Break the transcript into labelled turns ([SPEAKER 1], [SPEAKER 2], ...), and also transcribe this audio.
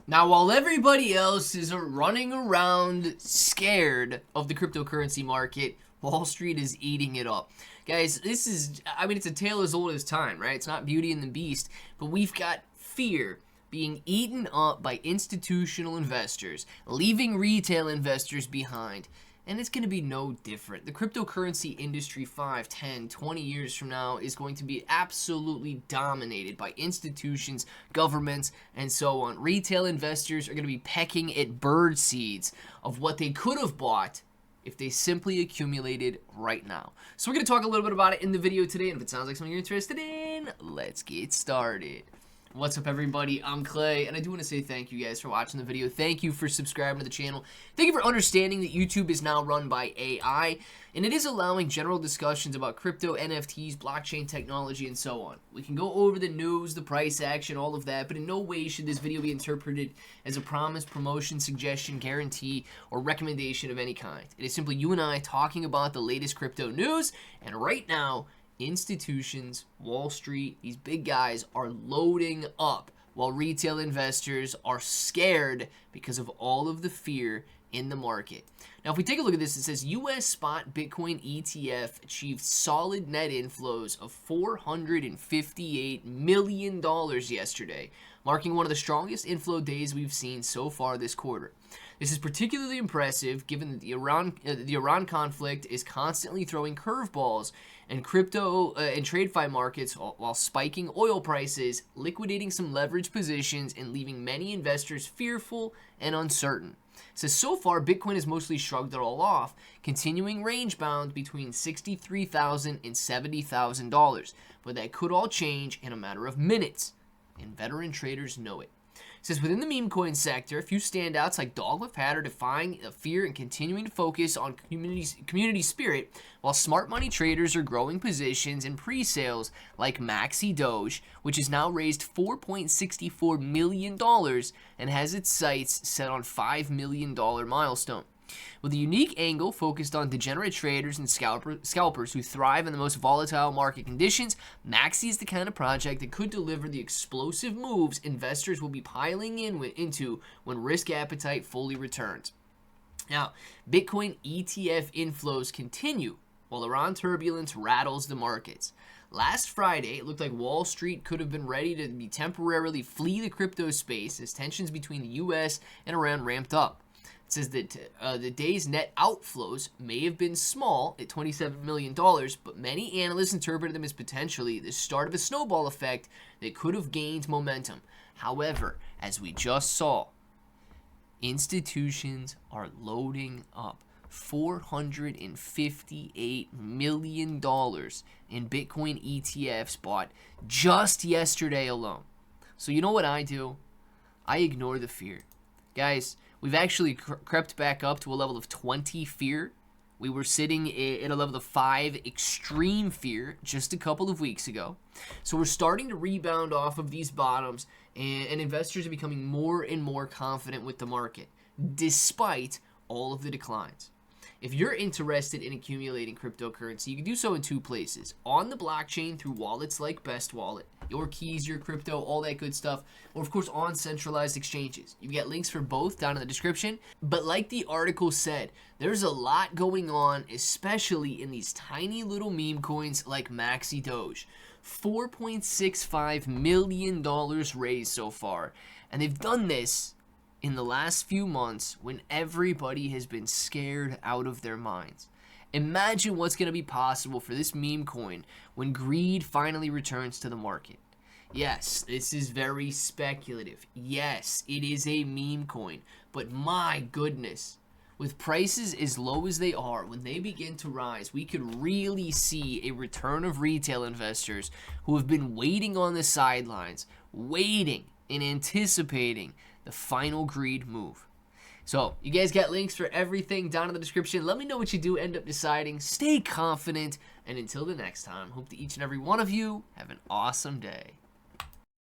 [SPEAKER 1] Now, while everybody else is running around scared of the cryptocurrency market, Wall Street is eating it up. Guys, it's a tale as old as time, right? It's not Beauty and the Beast, but we've got fear being eaten up by institutional investors, leaving retail investors behind. And it's going to be no different. The cryptocurrency industry 5, 10, 20 years from now is going to be absolutely dominated by institutions, governments, and so on. Retail investors are going to be pecking at bird seeds of what they could have bought if they simply accumulated right now. So we're going to talk a little bit about it in the video today, and if it sounds like something you're interested in, let's get started. What's up, everybody? I'm Clay, and I do want to say thank you guys for watching the video. Thank you for subscribing to the channel. Thank you for understanding that YouTube is now run by AI, and it is allowing general discussions about crypto, NFTs, blockchain technology, and so on. We can go over the news, the price action, all of that, but in no way should this video be interpreted as a promise, promotion, suggestion, guarantee, or recommendation of any kind. It is simply you and I talking about the latest crypto news, and right now, institutions, Wall Street, these big guys are loading up while retail investors are scared because of all of the fear in the market. Now, if we take a look at this, it says U.S. spot Bitcoin ETF achieved solid net inflows of $458 million yesterday, marking one of the strongest inflow days we've seen so far this quarter. This is particularly impressive given that the Iran conflict is constantly throwing curveballs and crypto and TradeFi markets while spiking oil prices, liquidating some leverage positions, and leaving many investors fearful and uncertain. It says so far, Bitcoin has mostly shrugged it all off, continuing range bound between $63,000 and $70,000, but that could all change in a matter of minutes, and veteran traders know it. It says within the meme coin sector, a few standouts like Dogma Pad are defying fear and continuing to focus on community spirit, while smart money traders are growing positions in pre-sales like Maxi Doge, which has now raised $4.64 million and has its sights set on $5 million milestone. With a unique angle focused on degenerate traders and scalpers who thrive in the most volatile market conditions, Maxi is the kind of project that could deliver the explosive moves investors will be piling into when risk appetite fully returns. Now, Bitcoin ETF inflows continue while Iran turbulence rattles the markets. Last Friday, it looked like Wall Street could have been ready to temporarily flee the crypto space as tensions between the U.S. and Iran ramped up. It says that the day's net outflows may have been small at $27 million, but many analysts interpreted them as potentially the start of a snowball effect that could have gained momentum. However, as we just saw, institutions are loading up $458 million in Bitcoin ETFs bought just yesterday alone. So you know what I do? I ignore the fear. Guys, we've actually crept back up to a level of 20 fear. We were sitting at a level of 5 extreme fear just a couple of weeks ago. So we're starting to rebound off of these bottoms, and investors are becoming more and more confident with the market, despite all of the declines. If you're interested in accumulating cryptocurrency, you can do so in two places. On the blockchain through wallets like Best Wallet, your keys, your crypto, all that good stuff, or of course on centralized exchanges. You've got links for both down in the description. But like the article said, there's a lot going on, especially in these tiny little meme coins like Maxi Doge. $4.65 million raised so far, and they've done this in the last few months when everybody has been scared out of their minds. Imagine what's going to be possible for this meme coin when greed finally returns to the market. Yes, this is very speculative. Yes, it is a meme coin, but my goodness, with prices as low as they are, when they begin to rise, we could really see a return of retail investors who have been waiting on the sidelines, waiting and anticipating the final greed move. So, you guys got links for everything down in the description. Let me know what you do end up deciding. Stay confident, and until the next time, hope that each and every one of you have an awesome day.